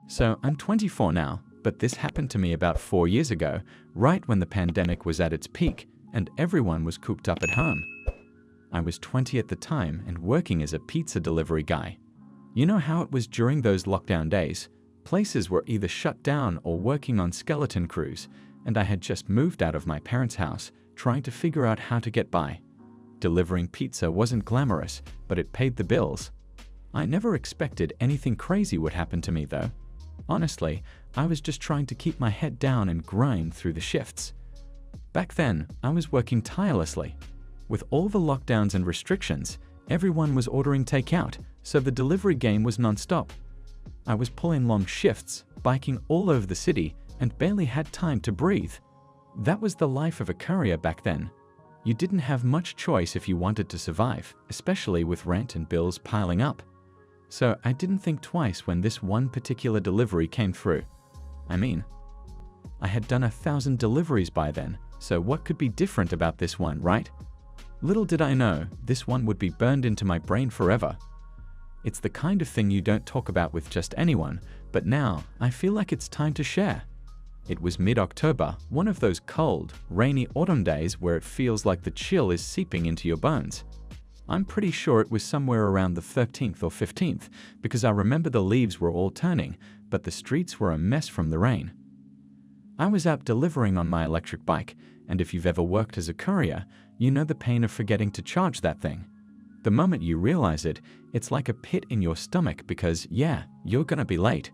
So I'm 24 now, but this happened to me about 4 years ago, right when the pandemic was at its peak and everyone was cooped up at home. I was 20 at the time and working as a pizza delivery guy. You know how it was during those lockdown days? Places were either shut down or working on skeleton crews, and I had just moved out of my parents' house, trying to figure out how to get by. Delivering pizza wasn't glamorous, but it paid the bills. I never expected anything crazy would happen to me though. Honestly, I was just trying to keep my head down and grind through the shifts. Back then, I was working tirelessly. With all the lockdowns and restrictions, everyone was ordering takeout, so the delivery game was non-stop. I was pulling long shifts, biking all over the city, and barely had time to breathe. That was the life of a courier back then. You didn't have much choice if you wanted to survive, especially with rent and bills piling up. So I didn't think twice when this one particular delivery came through. I mean, I had done 1,000 deliveries by then, so what could be different about this one, right? Little did I know, this one would be burned into my brain forever. It's the kind of thing you don't talk about with just anyone, but now I feel like it's time to share. It was mid-October, one of those cold, rainy autumn days where it feels like the chill is seeping into your bones. I'm pretty sure it was somewhere around the 13th or 15th, because I remember the leaves were all turning, but the streets were a mess from the rain. I was out delivering on my electric bike, and if you've ever worked as a courier, you know the pain of forgetting to charge that thing. The moment you realize it, it's like a pit in your stomach because, yeah, you're gonna be late.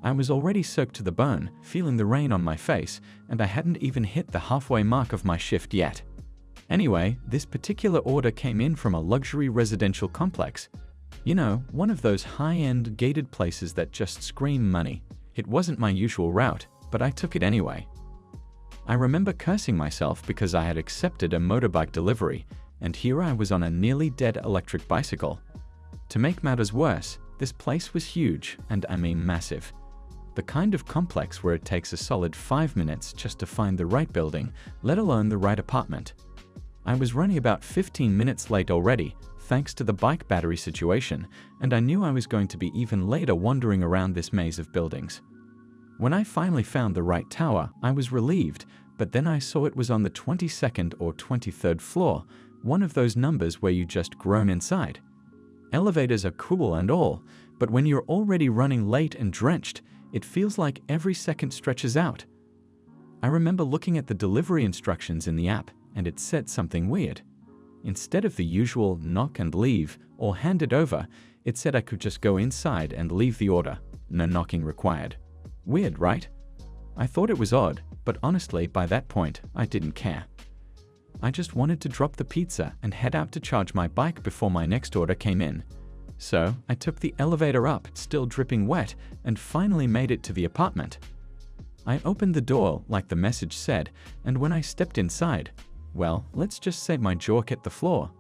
I was already soaked to the bone, feeling the rain on my face, and I hadn't even hit the halfway mark of my shift yet. Anyway, this particular order came in from a luxury residential complex. You know, one of those high-end gated places that just scream money. It wasn't my usual route, but I took it anyway. I remember cursing myself because I had accepted a motorbike delivery, and here I was on a nearly dead electric bicycle. To make matters worse, this place was huge, and I mean massive. The kind of complex where it takes a solid 5 minutes just to find the right building, let alone the right apartment. I was running about 15 minutes late already, thanks to the bike battery situation, and I knew I was going to be even later wandering around this maze of buildings. When I finally found the right tower, I was relieved, but then I saw it was on the 22nd or 23rd floor, one of those numbers where you just groan inside. Elevators are cool and all, but when you're already running late and drenched, it feels like every second stretches out. I remember looking at the delivery instructions in the app, and it said something weird. Instead of the usual knock and leave or hand it over, it said I could just go inside and leave the order, no knocking required. Weird, right? I thought it was odd, but honestly, by that point, I didn't care. I just wanted to drop the pizza and head out to charge my bike before my next order came in. So I took the elevator up, still dripping wet, and finally made it to the apartment. I opened the door like the message said, and when I stepped inside, well, let's just say my jaw hit the floor.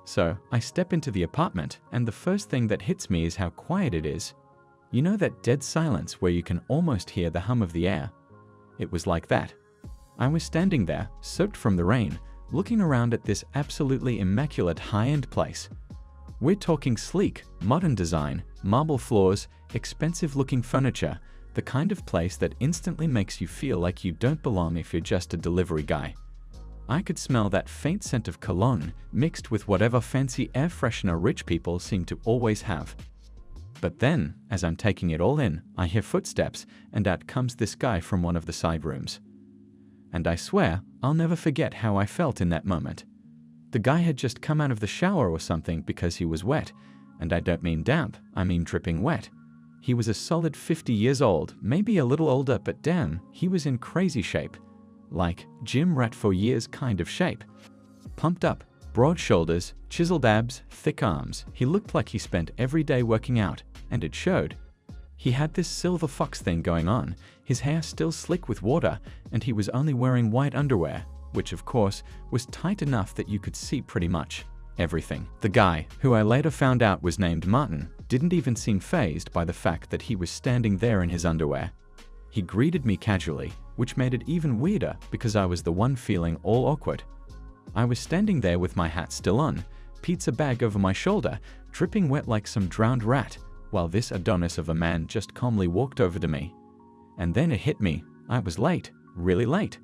So I step into the apartment, and the first thing that hits me is how quiet it is. You know that dead silence where you can almost hear the hum of the air? It was like that. I was standing there, soaked from the rain, looking around at this absolutely immaculate high-end place. We're talking sleek, modern design, marble floors, expensive-looking furniture, the kind of place that instantly makes you feel like you don't belong if you're just a delivery guy. I could smell that faint scent of cologne mixed with whatever fancy air freshener rich people seem to always have. But then, as I'm taking it all in, I hear footsteps, and out comes this guy from one of the side rooms. And I swear, I'll never forget how I felt in that moment. The guy had just come out of the shower or something because he was wet, and I don't mean damp, I mean dripping wet. He was a solid 50 years old, maybe a little older, but damn, he was in crazy shape. Like, gym rat for years kind of shape. Pumped up, broad shoulders, chiseled abs, thick arms. He looked like he spent every day working out, and it showed. He had this silver fox thing going on, his hair still slick with water, and he was only wearing white underwear, which of course was tight enough that you could see pretty much everything. The guy, who I later found out was named Martin, didn't even seem fazed by the fact that he was standing there in his underwear. He greeted me casually, which made it even weirder because I was the one feeling all awkward. I was standing there with my hat still on, pizza bag over my shoulder, dripping wet like some drowned rat, while this Adonis of a man just calmly walked over to me. And then it hit me. I was late, really late.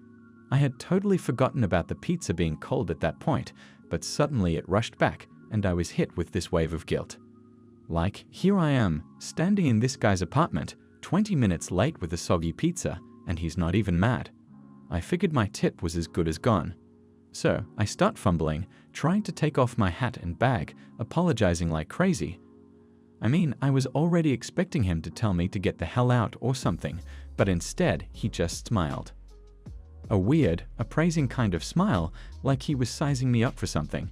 I had totally forgotten about the pizza being cold at that point, but suddenly it rushed back and I was hit with this wave of guilt. Like, here I am, standing in this guy's apartment, 20 minutes late with a soggy pizza, and he's not even mad. I figured my tip was as good as gone. So I start fumbling, trying to take off my hat and bag, apologizing like crazy. I mean, I was already expecting him to tell me to get the hell out or something, but instead he just smiled. A weird, appraising kind of smile, like he was sizing me up for something.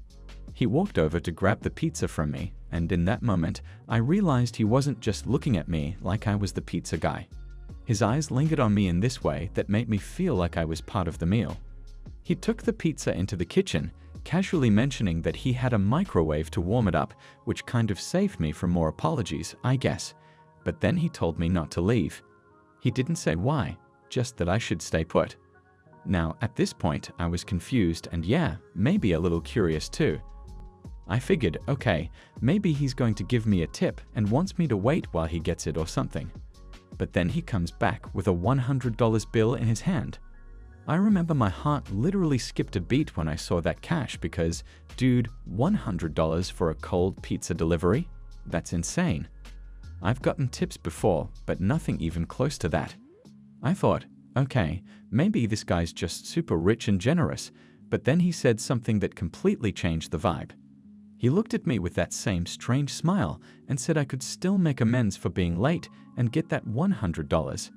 He walked over to grab the pizza from me, and in that moment, I realized he wasn't just looking at me like I was the pizza guy. His eyes lingered on me in this way that made me feel like I was part of the meal. He took the pizza into the kitchen, casually mentioning that he had a microwave to warm it up, which kind of saved me from more apologies, I guess. But then he told me not to leave. He didn't say why, just that I should stay put. Now, at this point, I was confused and yeah, maybe a little curious too. I figured, okay, maybe he's going to give me a tip and wants me to wait while he gets it or something. But then he comes back with a $100 bill in his hand. I remember my heart literally skipped a beat when I saw that cash because, dude, $100 for a cold pizza delivery? That's insane. I've gotten tips before, but nothing even close to that. I thought, okay, maybe this guy's just super rich and generous, but then he said something that completely changed the vibe. He looked at me with that same strange smile and said I could still make amends for being late and get that $100.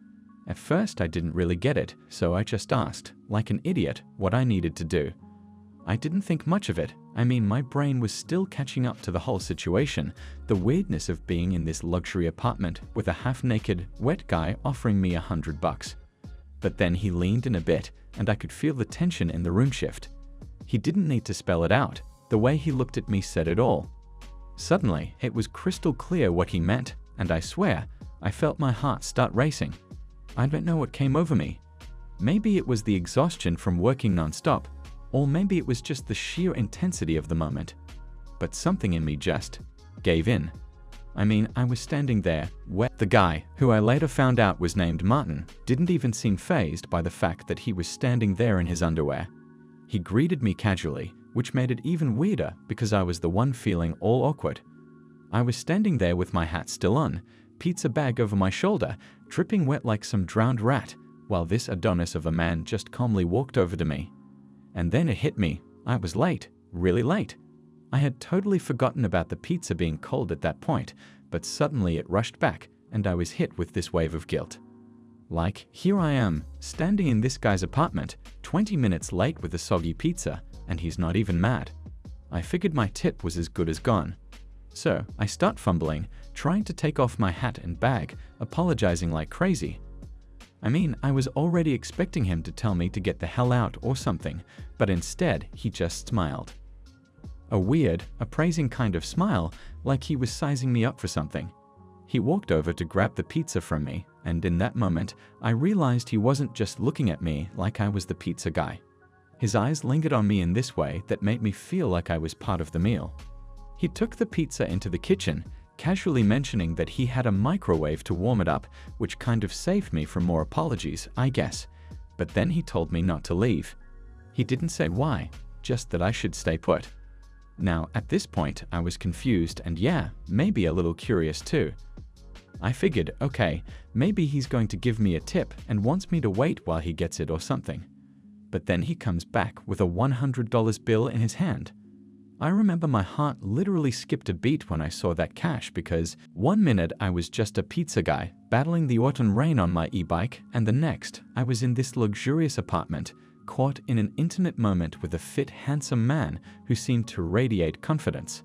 At first, I didn't really get it, so I just asked, like an idiot, what I needed to do. I didn't think much of it. I mean, my brain was still catching up to the whole situation, the weirdness of being in this luxury apartment with a half-naked, wet guy offering me $100. But then he leaned in a bit, and I could feel the tension in the room shift. He didn't need to spell it out. The way he looked at me said it all. Suddenly, it was crystal clear what he meant, and I swear, I felt my heart start racing. I don't know what came over me. Maybe it was the exhaustion from working non-stop, or maybe it was just the sheer intensity of the moment. But something in me just gave in. I mean, I was standing there, where the guy, who I later found out was named Martin, didn't even seem fazed by the fact that he was standing there in his underwear. He greeted me casually, which made it even weirder because I was the one feeling all awkward. I was standing there with my hat still on, pizza bag over my shoulder, dripping wet like some drowned rat, while this Adonis of a man just calmly walked over to me. And then it hit me. I was late, really late. I had totally forgotten about the pizza being cold at that point, but suddenly it rushed back and I was hit with this wave of guilt. Like, here I am, standing in this guy's apartment, 20 minutes late with a soggy pizza, and he's not even mad. I figured my tip was as good as gone. So I start fumbling, trying to take off my hat and bag, apologizing like crazy. I mean, I was already expecting him to tell me to get the hell out or something, but instead he just smiled. A weird, appraising kind of smile, like he was sizing me up for something. He walked over to grab the pizza from me, and in that moment, I realized he wasn't just looking at me like I was the pizza guy. His eyes lingered on me in this way that made me feel like I was part of the meal. He took the pizza into the kitchen, casually mentioning that he had a microwave to warm it up, which kind of saved me from more apologies, I guess. But then he told me not to leave. He didn't say why, just that I should stay put. Now, at this point, I was confused and yeah, maybe a little curious too. I figured, okay, maybe he's going to give me a tip and wants me to wait while he gets it or something. But then he comes back with a $100 bill in his hand. I remember my heart literally skipped a beat when I saw that cash because 1 minute I was just a pizza guy battling the autumn rain on my e-bike, and the next I was in this luxurious apartment, caught in an intimate moment with a fit, handsome man who seemed to radiate confidence.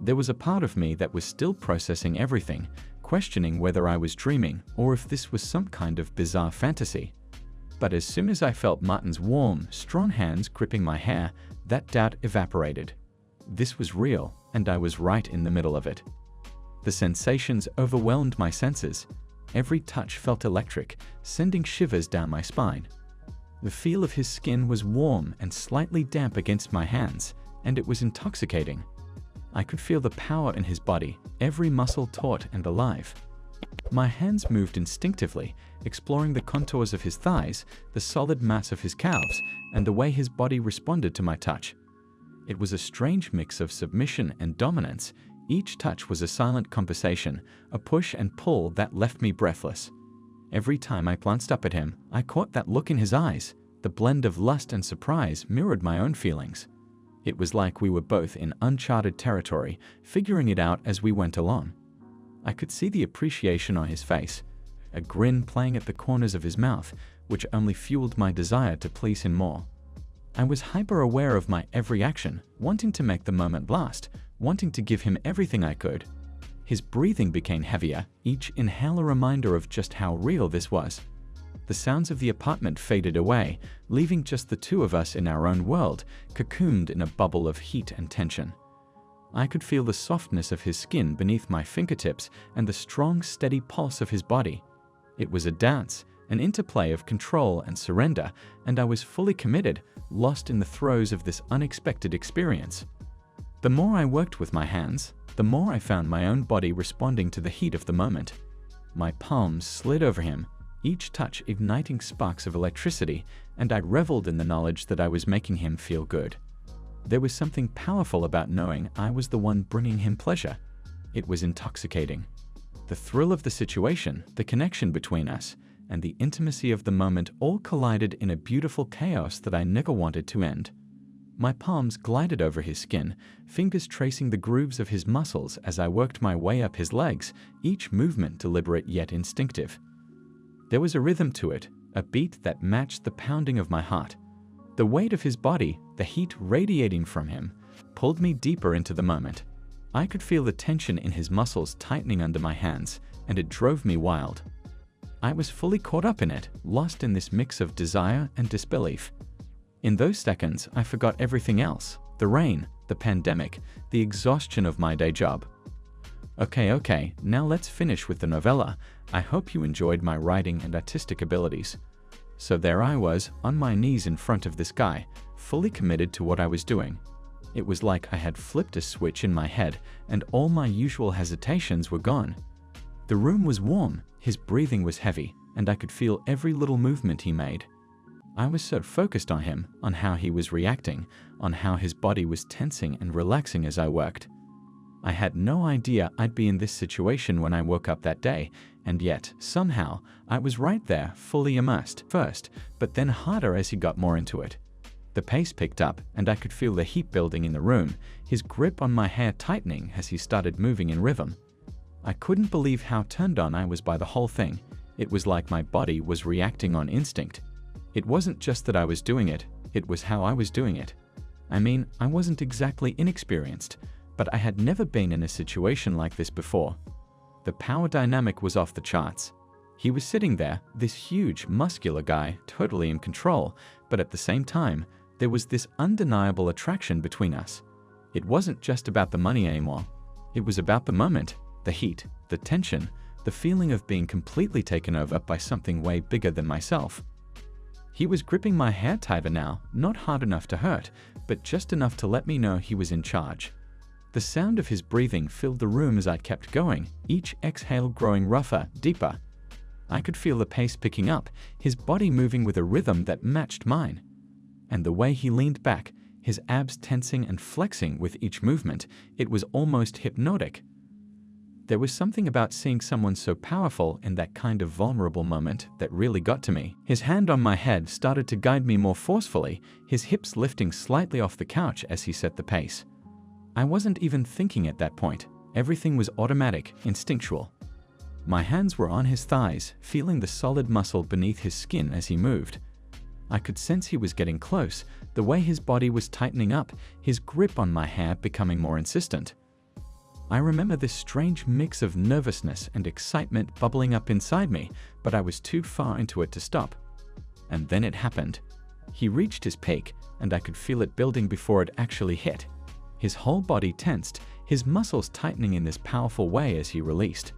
There was a part of me that was still processing everything, questioning whether I was dreaming or if this was some kind of bizarre fantasy. But as soon as I felt Martin's warm, strong hands gripping my hair, that doubt evaporated. This was real, and I was right in the middle of it. The sensations overwhelmed my senses. Every touch felt electric, sending shivers down my spine. The feel of his skin was warm and slightly damp against my hands, and it was intoxicating. I could feel the power in his body, every muscle taut and alive. My hands moved instinctively, exploring the contours of his thighs, the solid mass of his calves, and the way his body responded to my touch. It was a strange mix of submission and dominance. Each touch was a silent conversation, a push and pull that left me breathless. Every time I glanced up at him, I caught that look in his eyes. The blend of lust and surprise mirrored my own feelings. It was like we were both in uncharted territory, figuring it out as we went along. I could see the appreciation on his face, a grin playing at the corners of his mouth, which only fueled my desire to please him more. I was hyper-aware of my every action, wanting to make the moment last, wanting to give him everything I could. His breathing became heavier, each inhale a reminder of just how real this was. The sounds of the apartment faded away, leaving just the two of us in our own world, cocooned in a bubble of heat and tension. I could feel the softness of his skin beneath my fingertips and the strong, steady pulse of his body. It was a dance, an interplay of control and surrender, and I was fully committed, lost in the throes of this unexpected experience. The more I worked with my hands, the more I found my own body responding to the heat of the moment. My palms slid over him, each touch igniting sparks of electricity, and I reveled in the knowledge that I was making him feel good. There was something powerful about knowing I was the one bringing him pleasure. It was intoxicating. The thrill of the situation, the connection between us, and the intimacy of the moment all collided in a beautiful chaos that I never wanted to end. My palms glided over his skin, fingers tracing the grooves of his muscles as I worked my way up his legs, each movement deliberate yet instinctive. There was a rhythm to it, a beat that matched the pounding of my heart. The weight of his body, the heat radiating from him, pulled me deeper into the moment. I could feel the tension in his muscles tightening under my hands, and it drove me wild. I was fully caught up in it, lost in this mix of desire and disbelief. In those seconds, I forgot everything else: the rain, the pandemic, the exhaustion of my day job. Okay, now let's finish with the novella. I hope you enjoyed my writing and artistic abilities. So there I was, on my knees in front of this guy, fully committed to what I was doing. It was like I had flipped a switch in my head, and all my usual hesitations were gone. The room was warm, his breathing was heavy, and I could feel every little movement he made. I was so focused on him, on how he was reacting, on how his body was tensing and relaxing as I worked. I had no idea I'd be in this situation when I woke up that day, and yet, somehow, I was right there, fully immersed, first, but then harder as he got more into it. The pace picked up, and I could feel the heat building in the room, his grip on my hair tightening as he started moving in rhythm. I couldn't believe how turned on I was by the whole thing. It was like my body was reacting on instinct. It wasn't just that I was doing it, it was how I was doing it. I mean, I wasn't exactly inexperienced, but I had never been in a situation like this before. The power dynamic was off the charts. He was sitting there, this huge, muscular guy, totally in control, but at the same time, there was this undeniable attraction between us. It wasn't just about the money anymore. It was about the moment, the heat, the tension, the feeling of being completely taken over by something way bigger than myself. He was gripping my hair tighter now, not hard enough to hurt, but just enough to let me know he was in charge. The sound of his breathing filled the room as I kept going, each exhale growing rougher, deeper. I could feel the pace picking up, his body moving with a rhythm that matched mine. And the way he leaned back, his abs tensing and flexing with each movement, it was almost hypnotic. There was something about seeing someone so powerful in that kind of vulnerable moment that really got to me. His hand on my head started to guide me more forcefully, his hips lifting slightly off the couch as he set the pace. I wasn't even thinking at that point. Everything was automatic, instinctual. My hands were on his thighs, feeling the solid muscle beneath his skin as he moved. I could sense he was getting close, the way his body was tightening up, his grip on my hair becoming more insistent. I remember this strange mix of nervousness and excitement bubbling up inside me, but I was too far into it to stop. And then it happened. He reached his peak, and I could feel it building before it actually hit. His whole body tensed, his muscles tightening in this powerful way as he released.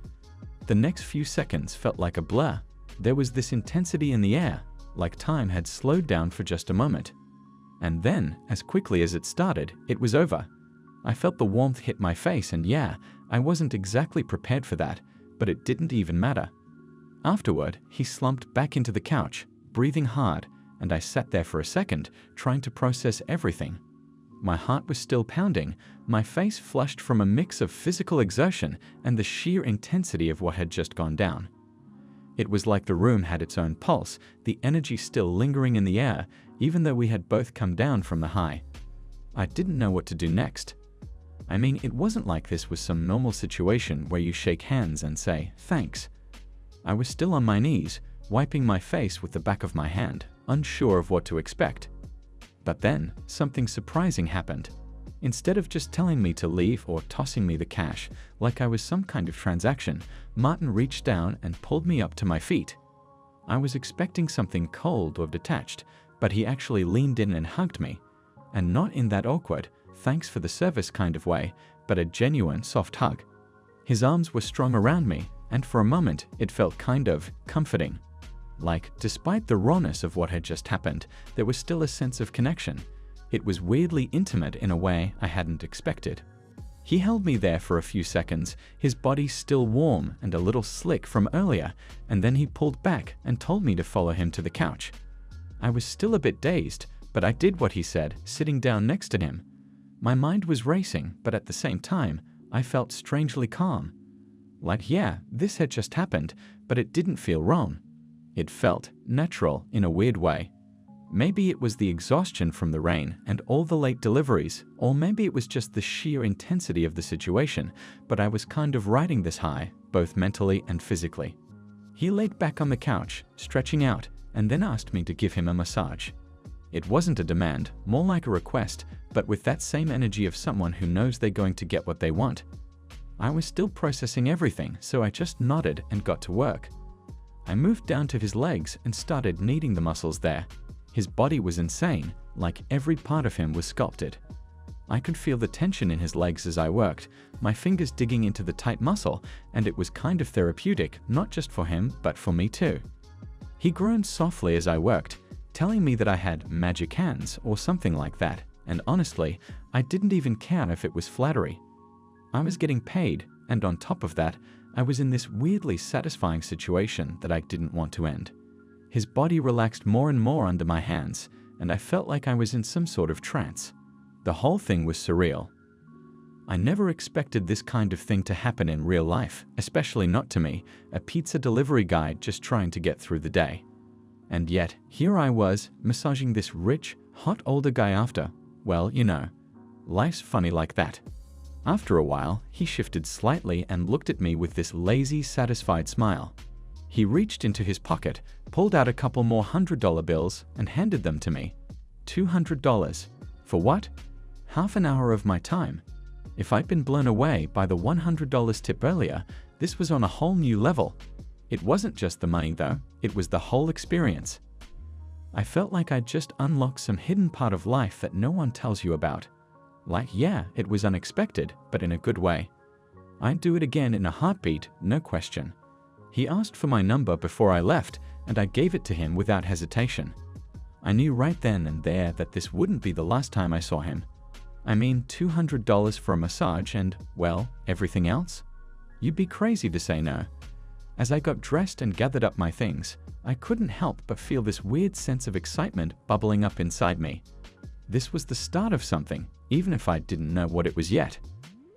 The next few seconds felt like a blur. There was this intensity in the air, like time had slowed down for just a moment. And then, as quickly as it started, it was over. I felt the warmth hit my face, and yeah, I wasn't exactly prepared for that, but it didn't even matter. Afterward, he slumped back into the couch, breathing hard, and I sat there for a second, trying to process everything. My heart was still pounding, my face flushed from a mix of physical exertion and the sheer intensity of what had just gone down. It was like the room had its own pulse, the energy still lingering in the air, even though we had both come down from the high. I didn't know what to do next. I mean, it wasn't like this was some normal situation where you shake hands and say, thanks. I was still on my knees, wiping my face with the back of my hand, unsure of what to expect. But then, something surprising happened. Instead of just telling me to leave or tossing me the cash, like I was some kind of transaction, Martin reached down and pulled me up to my feet. I was expecting something cold or detached, but he actually leaned in and hugged me. And not in that awkward, thanks for the service kind of way, but a genuine soft hug. His arms were strong around me, and for a moment it felt kind of comforting. Like, despite the rawness of what had just happened, there was still a sense of connection. It was weirdly intimate in a way I hadn't expected. He held me there for a few seconds, his body still warm and a little slick from earlier, and then he pulled back and told me to follow him to the couch. I was still a bit dazed, but I did what he said, sitting down next to him. My mind was racing, but at the same time, I felt strangely calm. Like, yeah, this had just happened, but it didn't feel wrong. It felt natural in a weird way. Maybe it was the exhaustion from the rain and all the late deliveries, or maybe it was just the sheer intensity of the situation, but I was kind of riding this high, both mentally and physically. He laid back on the couch, stretching out, and then asked me to give him a massage. It wasn't a demand, more like a request, but with that same energy of someone who knows they're going to get what they want. I was still processing everything, so I just nodded and got to work. I moved down to his legs and started kneading the muscles there. His body was insane, like every part of him was sculpted. I could feel the tension in his legs as I worked, my fingers digging into the tight muscle, and it was kind of therapeutic, not just for him, but for me too. He groaned softly as I worked, telling me that I had magic hands or something like that, and honestly, I didn't even care if it was flattery. I was getting paid, and on top of that, I was in this weirdly satisfying situation that I didn't want to end. His body relaxed more and more under my hands, and I felt like I was in some sort of trance. The whole thing was surreal. I never expected this kind of thing to happen in real life, especially not to me, a pizza delivery guy just trying to get through the day. And yet, here I was, massaging this rich, hot older guy after, well, you know, life's funny like that. After a while, he shifted slightly and looked at me with this lazy, satisfied smile. He reached into his pocket, pulled out a couple more $100 bills, and handed them to me. $200. For what? Half an hour of my time. If I'd been blown away by the $100 tip earlier, this was on a whole new level. It wasn't just the money though, it was the whole experience. I felt like I'd just unlocked some hidden part of life that no one tells you about. Like, yeah, it was unexpected, but in a good way. I'd do it again in a heartbeat, no question. He asked for my number before I left, and I gave it to him without hesitation. I knew right then and there that this wouldn't be the last time I saw him. I mean, $200 for a massage and, well, everything else? You'd be crazy to say no. As I got dressed and gathered up my things, I couldn't help but feel this weird sense of excitement bubbling up inside me. This was the start of something, even if I didn't know what it was yet.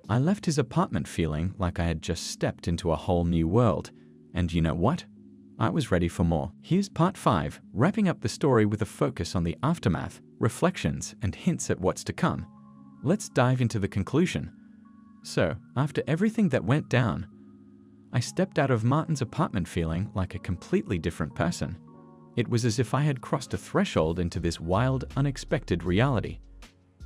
I left his apartment feeling like I had just stepped into a whole new world. And you know what? I was ready for more. Here's part 5, wrapping up the story with a focus on the aftermath, reflections, and hints at what's to come. Let's dive into the conclusion. So, after everything that went down, I stepped out of Martin's apartment feeling like a completely different person. It was as if I had crossed a threshold into this wild, unexpected reality.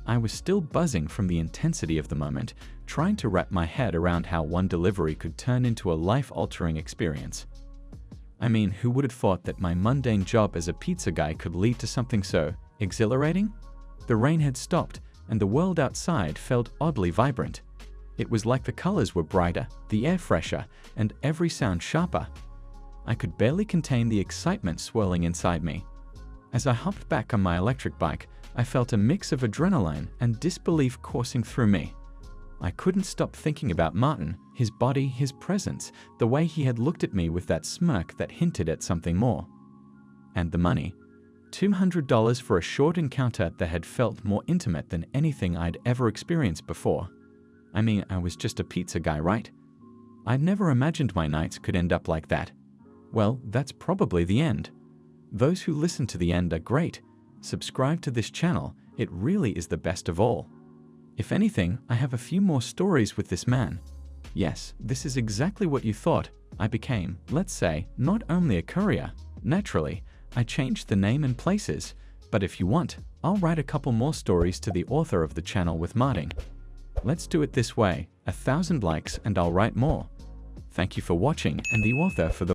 I was still buzzing from the intensity of the moment, trying to wrap my head around how one delivery could turn into a life-altering experience. I mean, who would have thought that my mundane job as a pizza guy could lead to something so exhilarating? The rain had stopped, and the world outside felt oddly vibrant. It was like the colors were brighter, the air fresher, and every sound sharper. I could barely contain the excitement swirling inside me. As I hopped back on my electric bike, I felt a mix of adrenaline and disbelief coursing through me. I couldn't stop thinking about Martin, his body, his presence, the way he had looked at me with that smirk that hinted at something more. And the money. $200 for a short encounter that had felt more intimate than anything I'd ever experienced before. I mean, I was just a pizza guy, right? I'd never imagined my nights could end up like that. Well, that's probably the end. Those who listen to the end are great. Subscribe to this channel, it really is the best of all. If anything, I have a few more stories with this man. Yes, this is exactly what you thought. I became, let's say, not only a courier. Naturally, I changed the name and places, but if you want, I'll write a couple more stories to the author of the channel with Martin. Let's do it this way, 1,000 likes and I'll write more. Thank you for watching and the author for the